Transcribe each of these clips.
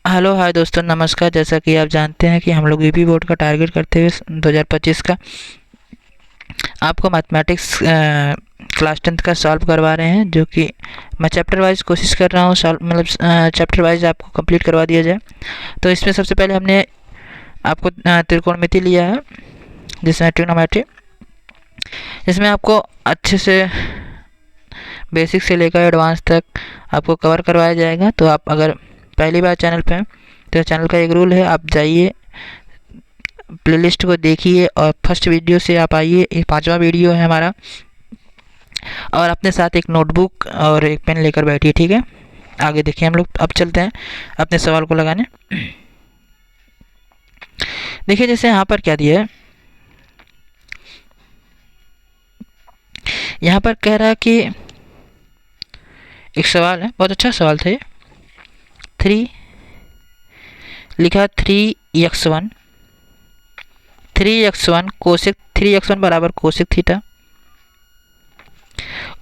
Hello hi दोस्तों, नमस्कार। जैसा कि आप जानते हैं कि हम लोग यूपी बोर्ड का टारगेट करते हुए 2025 का आपको मैथमेटिक्स क्लास 10th का सॉल्व करवा रहे हैं, जो कि मैं चैप्टर वाइज कोशिश कर रहा हूँ सॉल्व, मतलब चैप्टर वाइज आपको कंप्लीट करवा दिया जाए। तो इसमें सबसे पहले हमने आपको त्रिकोणमिति लिया है, जिसमें ट्रिग्नोमेट्री, जिसमें आपको अच्छे से बेसिक से लेकर एडवांस तक आपको कवर करवाया जाएगा। तो आप अगर पहली बार चैनल पे हैं तो चैनल का एक रूल है, आप जाइए प्लेलिस्ट को देखिए और फर्स्ट वीडियो से आप आइए। ये 5वां वीडियो है हमारा, और अपने साथ एक नोटबुक और एक पेन लेकर बैठिए, ठीक है। आगे देखिए, हम लोग अब चलते हैं अपने सवाल को लगाने। देखिए जैसे यहाँ पर क्या दिया है, यहाँ पर कह रहा है कि एक सवाल है, बहुत अच्छा सवाल था ये। 3 लिखा 3x1 कोसेक 3x1 बराबर कोसेक थीटा।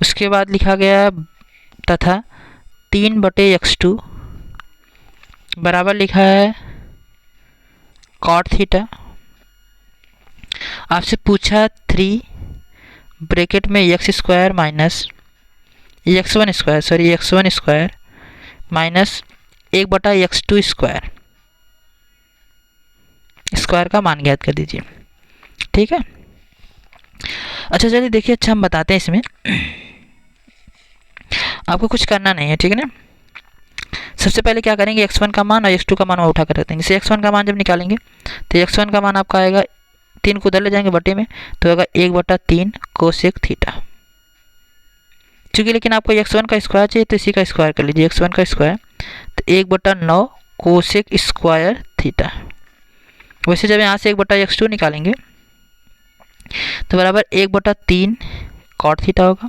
उसके बाद लिखा गया तथा 3/x2 बराबर लिखा है कॉट थीटा। आपसे पूछा 3 ब्रैकेट में x² minus x1² minus 1/x2 square का मान ज्ञात कर दीजिए, ठीक है। अच्छा चलिए देखिए, अच्छा हम बताते हैं इसमें, आपको कुछ करना नहीं है, ठीक है ना। सबसे पहले क्या करेंगे, x1 का मान और x2 का मान उठा कर रखते हैं। जैसे x1 का मान जब निकालेंगे तो x1 का मान आपका आएगा, 3 को उधर ले जाएंगे बटे में, तो आएगा 1/3 कोसेक थीटा। चूँकि लेकिन आपको x1 का स्क्वायर चाहिए तो इसी का स्क्वायर कर लीजिए, x1 का स्क्वायर तो 1/9 कोसेक स्क्वायर थीटा। वैसे जब यहाँ से 1/x2 निकालेंगे तो बराबर 1/3 कॉट थीटा होगा।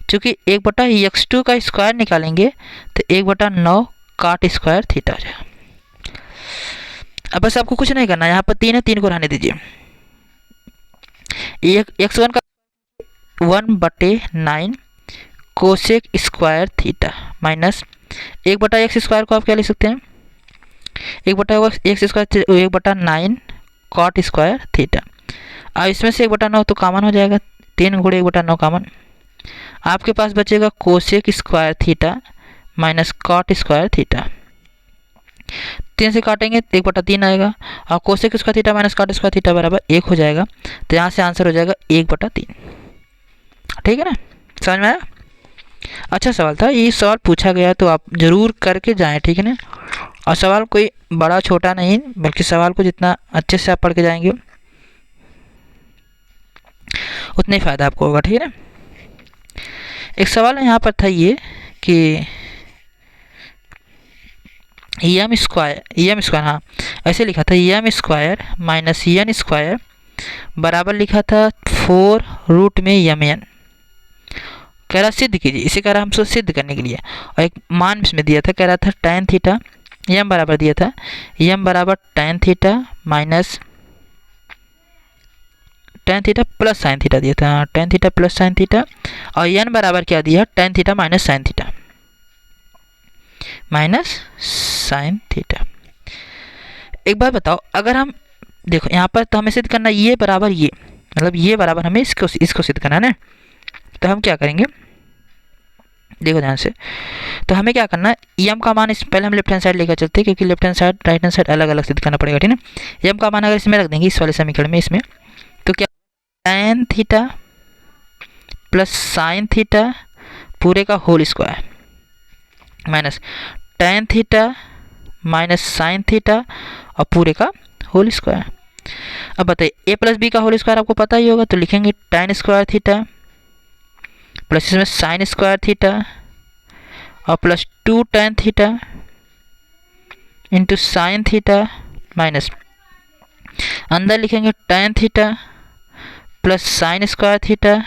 चूँकि 1/x2 का स्क्वायर निकालेंगे तो 1/9 कॉट स्क्वायर थीटा हो जाएगा। अब बस आपको कुछ नहीं करना, यहाँ पर 3 है, 3 को रहने दीजिए। x1 का 1/9 cosec square theta minus 1/x² को आप क्या लिख सकते हैं, 1/x² 1/9 कॉट स्क्वायर थीटा। अब इसमें से 1/9 तो कॉमन हो जाएगा, 3 × 1/9 कॉमन। आपके पास बचेगा cosec square theta minus cot square theta. 3 से काटेंगे तो 1/3 आएगा, और cosec square theta minus cot square theta बराबर 1 हो जाएगा। तो यहाँ से आंसर हो जाएगा 1/3, ठीक है ना। समझ में आया? अच्छा सवाल था, ये सवाल पूछा गया तो आप ज़रूर करके जाएं, ठीक है ना। और सवाल कोई बड़ा छोटा नहीं, बल्कि सवाल को जितना अच्छे से आप पढ़ के जाएंगे उतना ही फ़ायदा आपको होगा, ठीक है ना। एक सवाल यहाँ पर था ये कि एम स्क्वायर, हाँ ऐसे लिखा था, m² माइनस n² बराबर लिखा था 4√mn। कह रहा सिद्ध कीजिए, इसे कह रहा हमसे सिद्ध करने के लिए, और एक मान इसमें दिया था, कह रहा था tan थीटा, m बराबर दिया था, m बराबर tan theta minus tan theta plus sine theta दिया था, tan theta plus sine theta, और n बराबर क्या दिया, tan theta minus sine theta, एक बार बताओ, अगर हम देखो यहाँ पर तो हमें सिद्ध करना ये बराबर ये, मतलब ये बराबर हमें इसको सिद्ध करना है ना। तो हम क्या करेंगे, देखो ध्यान से, तो हमें क्या करना है, m का मान इस पहले हम लेफ्ट हैंड साइड लेकर चलते हैं, क्योंकि left hand side right hand side अलग अलग सिद्ध करना पड़ेगा, ठीक है ना। m का मान अगर इसमें रख देंगे, इस वाले समीकरण में, इसमें तो क्या tan theta plus sine theta पूरे का whole square minus tan theta minus sine theta और पूरे का होल स्क्वायर। अब बताइए a प्लस बी का होल स्क्वायर आपको पता ही होगा, तो लिखेंगे tan स्क्वायर थीटा प्लस इसमें साइन स्क्वायर थीटा और plus 2 tan theta into sine theta minus अंदर लिखेंगे tan theta plus sine square theta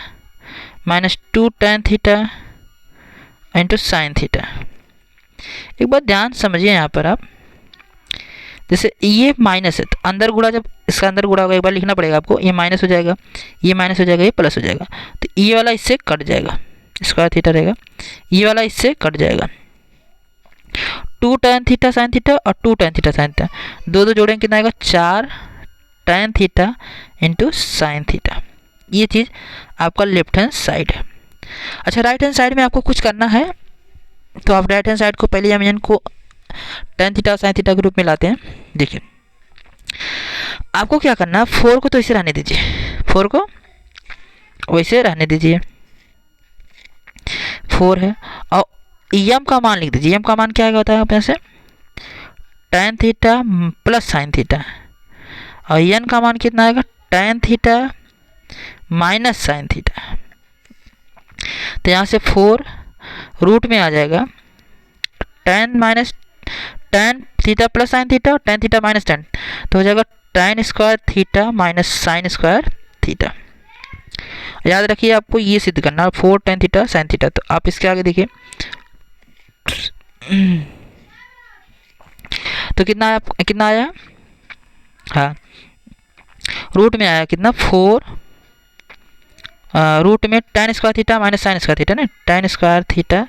minus 2 tan theta into sine theta. एक बात ध्यान समझिए यहाँ पर आप, जैसे ये माइनस है तो अंदर गुणा, जब इसका अंदर गुणा होगा एक बार लिखना पड़ेगा आपको, ये माइनस हो जाएगा, ये माइनस हो जाएगा, ये प्लस हो जाएगा, तो ये वाला इससे कट जाएगा, स्क्वायर थीटा रहेगा, ये वाला इससे कट जाएगा। 2 2 tan थीटा साइन थीटा और 2 tan थीटा साइन थीटा, दो दो जोड़ेंगे कितना आएगा 4 tan theta into sine theta. ये चीज़ आपका लेफ्ट हैंड साइड है। अच्छा, राइट हैंड साइड में आपको कुछ करना है, तो आप राइट हैंड साइड को पहले हम को tan थीटा साइन थीटा के रूप में लाते हैं। देखिए आपको क्या करना है, 4 को तो इसे रहने दीजिए, 4 को वैसे रहने दीजिए, 4 है, और एम का मान लिख दीजिए। एम का मान क्या आएगा होता है अपने से tan theta plus sine theta, और एन का मान कितना आएगा tan theta minus sine theta. तो यहाँ से 4 रूट में आ जाएगा tan theta plus sine theta और tan थीटा माइनस tan, तो हो जाएगा tan square theta minus sine square theta. याद रखिए आपको ये सिद्ध करना है, 4 tan थीटा साइन थीटा। तो आप इसके आगे देखिए तो कितना आया, हाँ रूट में आया कितना 4, रूट में tan square theta minus sine square theta ना, tan square theta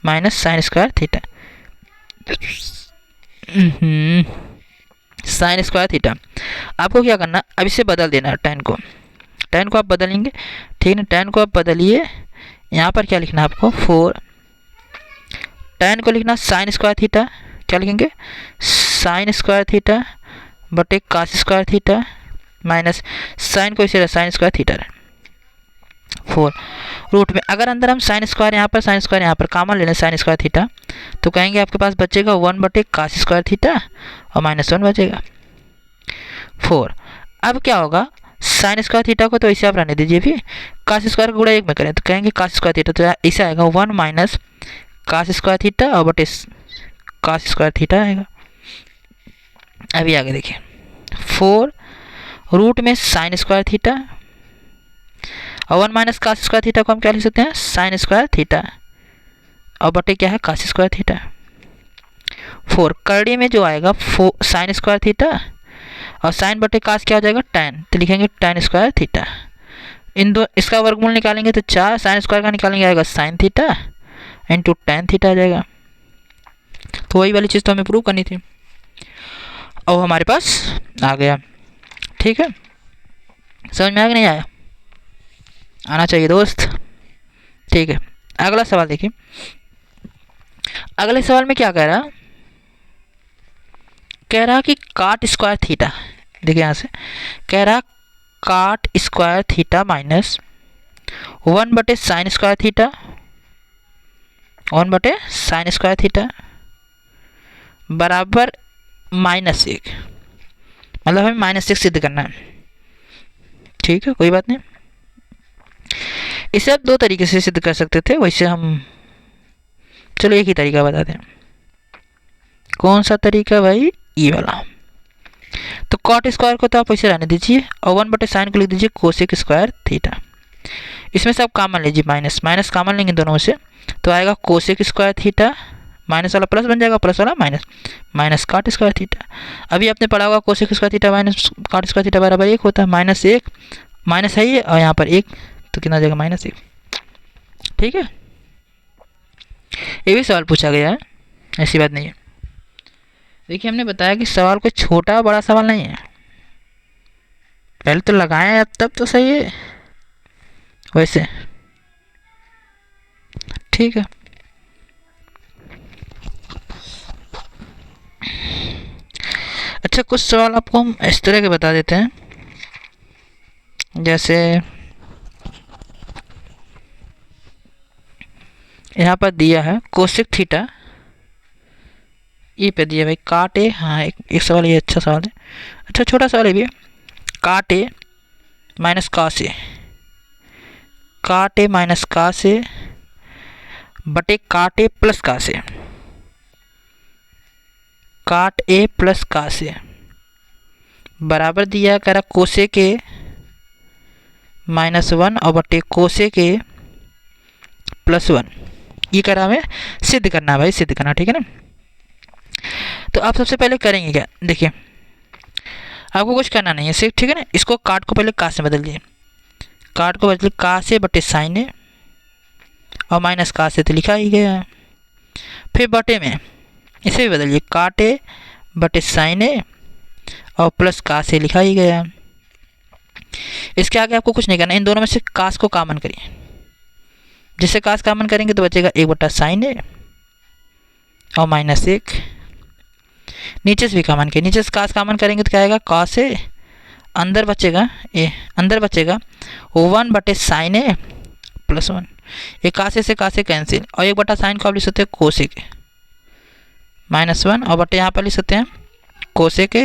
minus sine square theta, sign square theta. आपको क्या करना, अब इसे बदल देना है, tan को आप बदलेंगे, ठीक है। tan को आप बदलिए, यहाँ पर क्या लिखना है आपको 4, tan को लिखना साइन स्क्वायर थीटा, क्या लिखेंगे साइन स्क्वायर थीटा बटे cos square theta minus sine को इसे साइन स्क्वायर थीटा 4 रूट में। अगर अंदर हम साइन स्क्वायर यहाँ पर साइन स्क्वायर यहाँ पर कॉमन ले लें साइन स्क्वायर थीटा, तो कहेंगे आपके पास बचेगा 1 बटे कास स्क्वायर थीटा और माइनस 1 बचेगा 4। अब क्या होगा, साइन स्क्वायर थीटा को तो इसे आप रहने दीजिए, भी कास स्क्वायर को गुणा 1 में करें तो कहेंगे कास स्क्वायर थीटा, तो इसे आएगा 1 माइनस कास स्क्वायर थीटा और बटे कास स्क्वायर थीटा आएगा। अभी आगे देखिए 4 रूट में साइन स्क्वायर थीटा और 1 माइनस कास स्क्वायर थीटा को हम क्या लिख सकते हैं साइन स्क्वायर थीटा और बटे क्या है कास स्क्वायर थीटा। 4 करड़ी में जो आएगा साइन स्क्वायर थीटा और साइन बटे कास क्या हो जाएगा tan, तो लिखेंगे tan स्क्वायर थीटा। इन दो इसका वर्गमूल निकालेंगे तो 4 साइन स्क्वायर का निकालेंगे आएगा sine theta into tan theta आ जाएगा। तो वही वाली चीज़ तो हमें प्रूव करनी थी और हमारे पास आ गया, ठीक है। समझ में आ गया नहीं आया, आना चाहिए दोस्त, ठीक है। अगला सवाल देखिए, अगले सवाल में क्या कह रहा कि काट स्क्वायर थीटा, देखिए यहाँ से कह रहा काट स्क्वायर थीटा माइनस 1 बटे साइन स्क्वायर थीटा, 1 बटे साइन स्क्वायर थीटा बराबर -1, मतलब हमें -1 सिद्ध करना है, ठीक है। कोई बात नहीं, इसे आप दो तरीके से सिद्ध कर सकते थे, वैसे हम चलो एक ही तरीका बताते हैं। कौन सा तरीका भाई, ये वाला। तो कॉट स्क्वायर को तो आप वैसे रहने दीजिए और 1 बटे साइन को लिख दीजिए कोसेक स्क्वायर थीटा। इसमें से आप कॉमन लीजिए, माइनस कॉमन लेंगे दोनों में से, तो आएगा कोसेक स्क्वायर थीटा, माइनस वाला प्लस बन जाएगा, प्लस वाला माइनस काट स्क्वायर थीटा। अभी आपने पढ़ा होगा कोसेक स्क्वायर थीटा माइनस काट स्क्वायर थीटा बराबर 1 होता है, -1 माइनस है ये और यहाँ पर 1, तो कितना आ जाएगा -1, ठीक है। ये भी सवाल पूछा गया है, ऐसी बात नहीं है। देखिए हमने बताया कि सवाल कोई छोटा बड़ा सवाल नहीं है, पहले तो लगाएं अब तब तो सही है वैसे, ठीक है। अच्छा, कुछ सवाल आपको हम इस तरह के बता देते हैं, जैसे यहाँ पर दिया है कोसेक थीटा, ये पे दिया भाई काट ए, हाँ एक सवाल ये अच्छा सवाल है, अच्छा छोटा सवाल है भी, काट ए माइनस कास ए, काट ए माइनस कास ए बटे काट ए प्लस कास ए, काट ए प्लस कास ए बराबर दिया कह रहा कोसेक ए -1 और बटे कोसेक ए +1। ये कह रहा हमें सिद्ध करना भाई, सिद्ध करना, ठीक है ना। तो आप सबसे पहले करेंगे क्या, देखिए आपको कुछ करना नहीं है सिर्फ, ठीक है ना। इसको काट को पहले का से बदल दिए, काट को बदल का से बटे साइन ए और माइनस का से तो लिखा ही गया है, फिर बटे में इसे भी बदलिए, काट ए बटे साइन ए और प्लस कास ए लिखा ही गया। इसके आगे आपको कुछ नहीं करना, इन दोनों में से कास को कॉमन करिए। जिससे कास कॉमन करेंगे तो बचेगा 1 बटा साइन ए और माइनस 1। नीचे से भी कॉमन किया, नीचे से कास कॉमन करेंगे तो क्या आएगा, कॉस ए, अंदर बचेगा 1 बटे साइन ए प्लस 1। ये कासे से कासे कैंसिल, और 1 बटा साइन को आप लिख सकते हैं कोसेक माइनस 1, और बटे यहाँ पर लिख सकते हैं कोसेक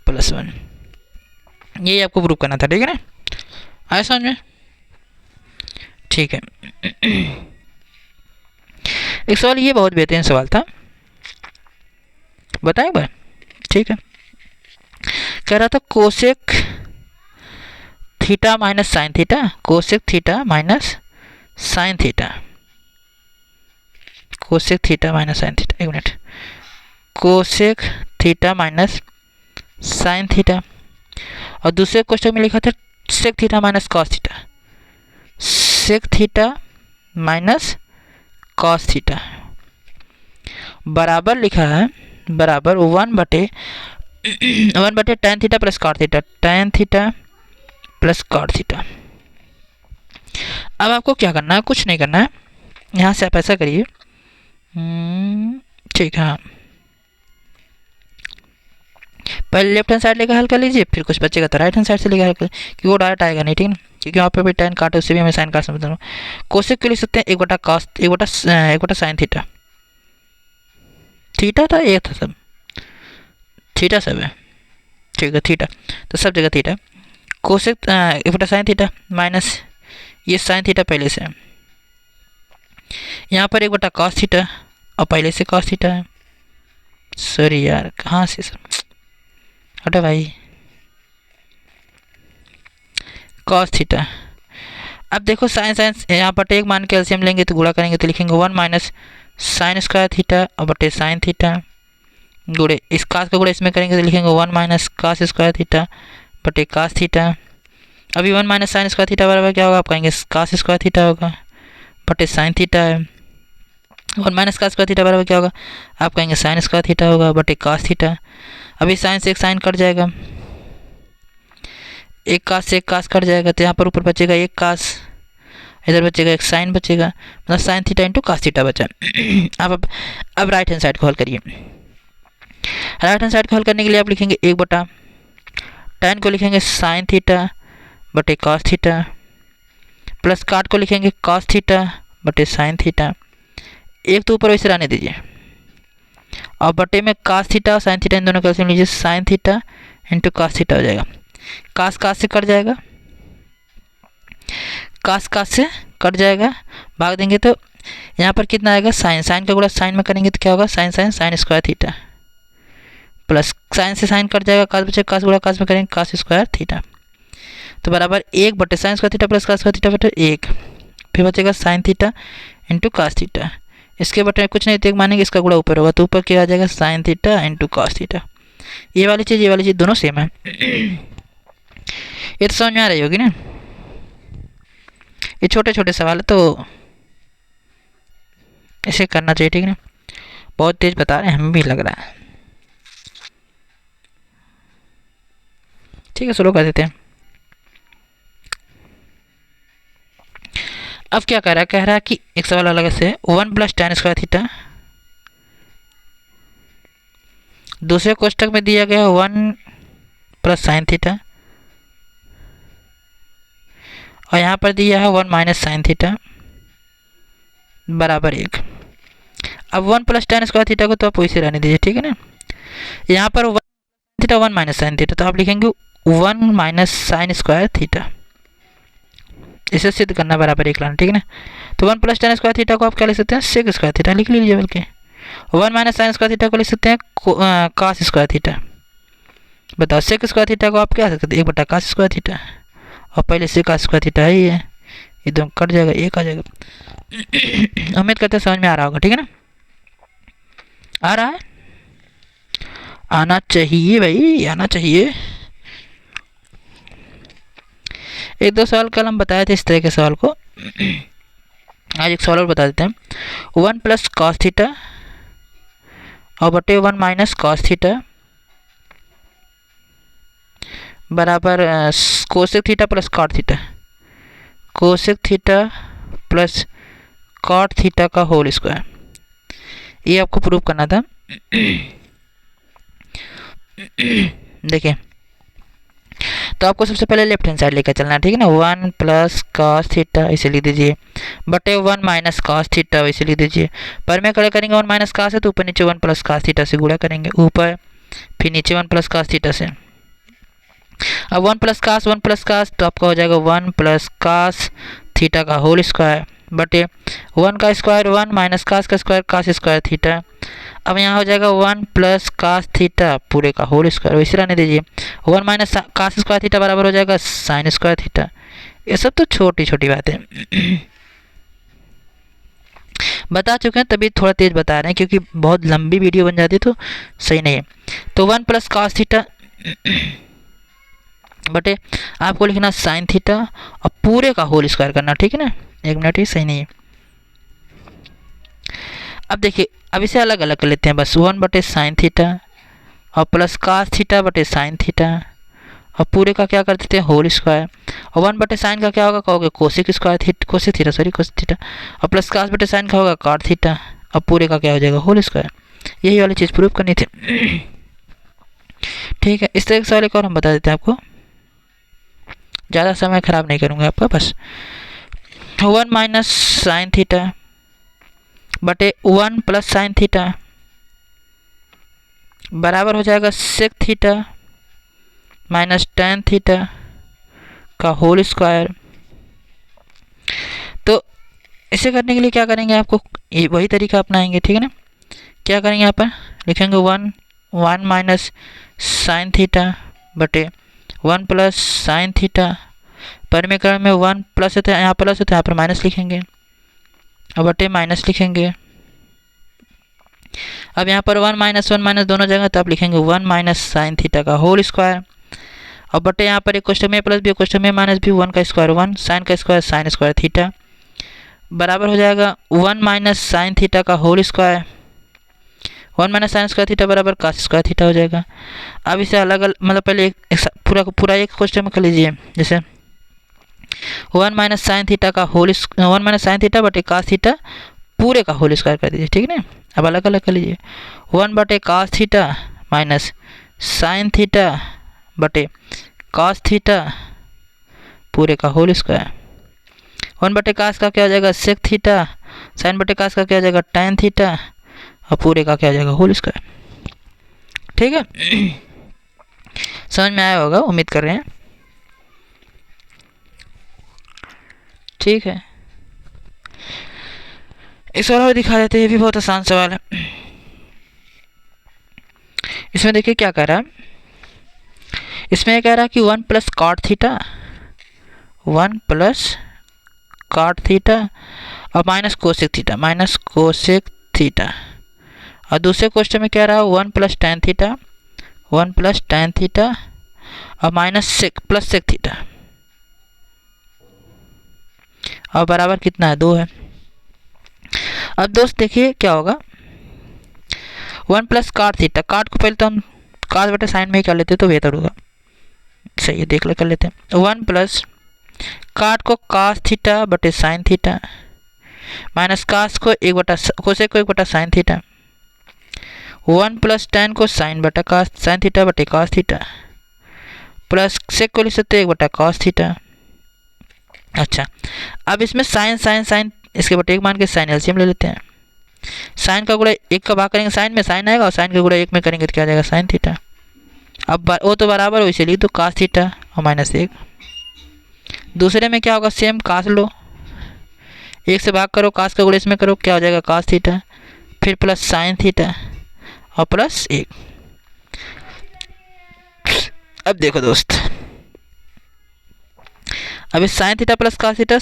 प्लस 1। यही आपको प्रूव करना था, ठीक है ना, आया समझ में? ठीक है। एक सवाल ये बहुत बेहतरीन सवाल था, बताएं भाई, ठीक है। कह रहा था cosec theta minus sine theta, cosec theta minus sine theta, cosec theta minus sine theta, एक minute, cosec theta minus sine theta, और दूसरे क्वेश्चन में लिखा था sec theta minus cos theta, sec theta minus cos theta बराबर लिखा है, बराबर 1 बटे tan theta plus cot theta, tan theta plus cot theta. अब आपको क्या करना है, कुछ नहीं करना है, यहाँ से आप ऐसा करिए, ठीक है, हाँ, पहले लेफ्ट हैंड साइड लेकर हल कर लीजिए, फिर कुछ बचेगा तो राइट हैंड साइड से लेकर हल कर, क्योंकि वो डायरेक्ट आएगा नहीं, ठीक है, क्योंकि वहाँ पे भी tan काटे उससे भी हमें साइन काट समझ रहा हूँ। कोसेक के लिख सकते हैं 1 बटा कॉस, 1 बटा साइन थीटा, थीटा था, ये था सब, थीटा सब है, ठीक है, थीटा तो सब जगह थीटा, कोसेक 1 बटा साइन थीटा माइनस ये साइन थीटा पहले से है, यहाँ पर 1 बटा कॉस थीटा और पहले से कॉस थीटा है, सॉरी यार कहाँ से सर, हटा भाई, कॉस थीटा। अब देखो साइन साइन यहाँ पर एक मान के एलसीएम लेंगे तो गुणा करेंगे तो लिखेंगे 1 माइनस साइन स्क्वायर थीटा और बटे साइन थीटा, गुणे इस कास का गुणा इसमें करेंगे तो लिखेंगे 1 माइनस कास स्क्वायर थीटा बटे कास थीटा। अभी 1 माइनस साइन स्क्वायर थीटा बराबर क्या होगा, आप कहेंगे कास स्क्वायर थीटा होगा बटे साइन थीटा है, 1 माइनस कास स्क्वायर थीटा बराबर क्या होगा, आप कहेंगे साइन स्क्वायर थीटा होगा बटे कास थीटा। अभी साइन से एक साइन कट जाएगा, एक कास से एक कास कट जाएगा, तो यहाँ पर ऊपर बचेगा एक कास, इधर बचेगा एक साइन बचेगा, मतलब sine theta into cos theta बचा। अब राइट हैंड साइड को हल करिए, राइट हैंड साइड को हल करने के लिए आप लिखेंगे 1 बटा tan को लिखेंगे साइन थीटा बटे कॉस थीटा, प्लस काट को लिखेंगे कॉस थीटा बटे साइन थीटा, एक तो ऊपर वैसे रहने दीजिए, और बटे में कास थीटा और साइन थीटा इन दोनों का एलसीएम लीजिए, sine theta into cos theta हो जाएगा, कास कास से कट जाएगा, कास कास से कट जाएगा, भाग देंगे तो यहाँ पर कितना आएगा, साइन, साइन का गुणा साइन में करेंगे तो क्या होगा, sine sine sine square theta, plus sine से साइन कट जाएगा, कास बचेगा, कास गुणा कास में करेंगे कास स्क्वायर थीटा, तो बराबर 1 बटे sine square theta plus cos square theta बटे 1, फिर बचेगा sine theta into cos theta, इसके बटे कुछ नहीं तो एक मानेंगे, इसका गुणा ऊपर होगा तो ऊपर क्या आ जाएगा, sine theta into cos theta. ये वाली चीज़ दोनों सेम है, ये तो समझ में आ रही होगी ना, ये छोटे छोटे सवाल है तो इसे करना चाहिए, ठीक है ना, बहुत तेज बता रहे हैं, हमें भी लग रहा है, ठीक है, शुरू कर देते हैं। अब क्या कह रहा है कि एक सवाल अलग से 1 प्लस tan स्क्वायर थीटा, दूसरे कोष्टक में दिया गया 1 प्लस साइन थीटा, और यहाँ पर दिया है 1 माइनस साइन थीटा बराबर 1। अब 1 प्लस tan स्क्वायर थीटा को तो आप वैसे रहने दीजिए, ठीक है ना, यहाँ पर 1 थीटा 1 माइनस साइन थीटा, तो आप लिखेंगे 1 माइनस साइन स्क्वायर थीटा, इसे सिद्ध करना बराबर 1 लाना, ठीक है ना, तो 1 प्लस tan स्क्वायर थीटा को आप क्या लिख सकते हैं, सेक स्क्वायर थीटा लिख लीजिए, बल्कि 1 माइनस साइन स्क्वायर थीटा को लिख सकते हैं कास स्क्वायर थीटा। बताओ सेक स्क्वायर थीटा को आप क्या लिख सकते हैं, 1 बटा कास स्क्वायर थीटा, और पहले से कास स्क्वायर थीटा है ही है, एकदम कट जाएगा, 1 आ जाएगा। उम्मीद करते हैं समझ में आ रहा होगा, ठीक है ना, आ रहा है, आना चाहिए भाई, आना चाहिए। एक दो सवाल कल हम बताए थे इस तरह के सवाल को, आज एक सवाल और बता देते हैं। 1 प्लस कॉस थीटा और बटे 1 माइनस कॉस थीटा बराबर cosec theta plus cot theta, cosec theta plus cot theta का होल स्क्वायर। ये आपको प्रूव करना था। देखिए, तो आपको सबसे पहले लेफ्ट हैंड साइड लेकर चलना है, ठीक है ना। 1 प्लस कॉस थीटा इसे लिख दीजिए, बटे 1 माइनस कॉस थीटा इसे लिख दीजिए। पर में खड़े करेंगे 1 माइनस कॉस है तो ऊपर नीचे 1 प्लस कॉस थीटा से गुणा करेंगे, ऊपर फिर नीचे 1 प्लस कॉस थीटा से। अब 1 प्लस कॉस तो आपका हो जाएगा 1 प्लस कॉस थीटा का होल स्क्वायर बटे 1 का स्क्वायर 1 माइनस कॉस का स्क्वायर कॉस स्क्वायर थीटा। अब यहाँ हो जाएगा 1 प्लस कॉस थीटा पूरे का होल स्क्वायर, वैसे रहने दीजिए। 1 माइनस कॉस स्क्वायर थीटा बराबर हो जाएगा साइन स्क्वायर थीटा। ये सब तो छोटी छोटी बातें बता चुके हैं, तभी थोड़ा तेज बता रहे हैं क्योंकि बहुत लंबी वीडियो बन जाती तो सही नहीं है। तो 1 प्लस कॉस थीटा बटे आपको लिखना साइन थीटा और पूरे का होल स्क्वायर करना, ठीक है ना। एक मिनट, ये सही नहीं है। अब देखिए, अब इसे अलग अलग कर लेते हैं बस। 1 बटे साइन थीटा और प्लस कॉस थीटा बटे साइन थीटा और पूरे का क्या कर देते हैं होल स्क्वायर। और 1 बटे साइन का क्या होगा, कहोगे cosec square theta, cosec theta sorry cosec theta, और प्लस कॉस बटे साइन का होगा कॉट थीटा और पूरे का क्या हो जाएगा होल स्क्वायर। यही वाली चीज़ प्रूव करनी थी। ठीक है, इस तरह के सवाल एक और हम बता देते हैं आपको, ज़्यादा समय खराब नहीं करूँगा आपका। बस 1 माइनस साइन थीटा बटे 1 प्लस साइन थीटा बराबर हो जाएगा sec theta minus tan theta का होल स्क्वायर। तो इसे करने के लिए क्या करेंगे, आपको ये वही तरीका अपनाएंगे, ठीक है ना। क्या करेंगे, यहाँ पर लिखेंगे 1 माइनस साइन थीटा बटे 1 प्लस साइन थीटा। परिमीकरण में 1 प्लस होता है, यहाँ प्लस होता है, यहाँ पर माइनस लिखेंगे और बटे माइनस लिखेंगे। अब यहाँ पर 1 माइनस दोनों जगह, तो आप लिखेंगे 1 माइनस साइन थीटा का होल स्क्वायर और बटे यहाँ पर एक क्वेश्चन में प्लस भी क्वेश्चन में माइनस भी, 1 का स्क्वायर 1 साइन का स्क्वायर साइन स्क्वायर थीटा बराबर हो जाएगा 1 माइनस साइन थीटा का whole square. 1 minus sine square theta बराबर कास स्क्वायर थीटा हो जाएगा। अब इसे अलग अलग मतलब पहले पूरा एक क्वेश्चन में कर लीजिए, जैसे 1 माइनस साइन थीटा का होल 1 माइनस साइन थीटा बटे कास थीटा पूरे का होल स्क्वायर कर दीजिए, ठीक है ना। अब अलग अलग कर लीजिए, 1 बटे cos theta minus sine theta बटे कास थीटा पूरे का होल स्क्वायर। 1 बटे कास का क्या हो जाएगा सेक थीटा, साइन बटे कास का क्या हो जाएगा टेन थीटा और पूरे का क्या हो जाएगा होल स्क्वायर। ठीक है, समझ में आया होगा, उम्मीद कर रहे हैं। ठीक है, एक सवाल और दिखा देते हैं, ये भी बहुत आसान सवाल है। इसमें देखिए क्या कह रहा है, इसमें कह रहा है कि 1 plus cot theta 1 plus cot theta और माइनस कोसेक थीटा और दूसरे क्वेश्चन में कह रहा है 1 प्लस टेन थीटा और minus sec plus sec theta और बराबर कितना है 2 है। अब दोस्त देखिए क्या होगा, 1 प्लस कॉट थीटा, कॉट को पहले तो हम कॉस बटे साइन में ही कर लेते तो बेहतर होगा, सही है, देख ले कर लेते हैं। 1 प्लस कॉट को कॉस थीटा बटे साइन थीटा माइनस कॉस को 1 बटा कोसेक को 1 बटा साइन थीटा, 1 प्लस टेन को साइन बटा कॉस साइन थीटा बटे कॉस थीटा प्लस सेक को लिख सकते हैं 1 बटा कॉस थीटा। अच्छा, अब इसमें साइन इसके बटे 1 मान के साइन एलसीएम ले लेते हैं। साइन का गुणा 1 का भाग करेंगे साइन में साइन आएगा और साइन का गुणा 1 में करेंगे तो क्या आ जाएगा साइन थीटा। अब वो तो बराबर हो, इसे लिख दो कास थीटा और माइनस 1। दूसरे में क्या होगा, सेम कास लो, 1 से भाग करो, कास का गुणा इसमें करो, क्या हो जाएगा कास थीटा, फिर प्लस साइन थीटा और प्लस 1। अब देखो दोस्त, अब इस sine theta plus cos theta,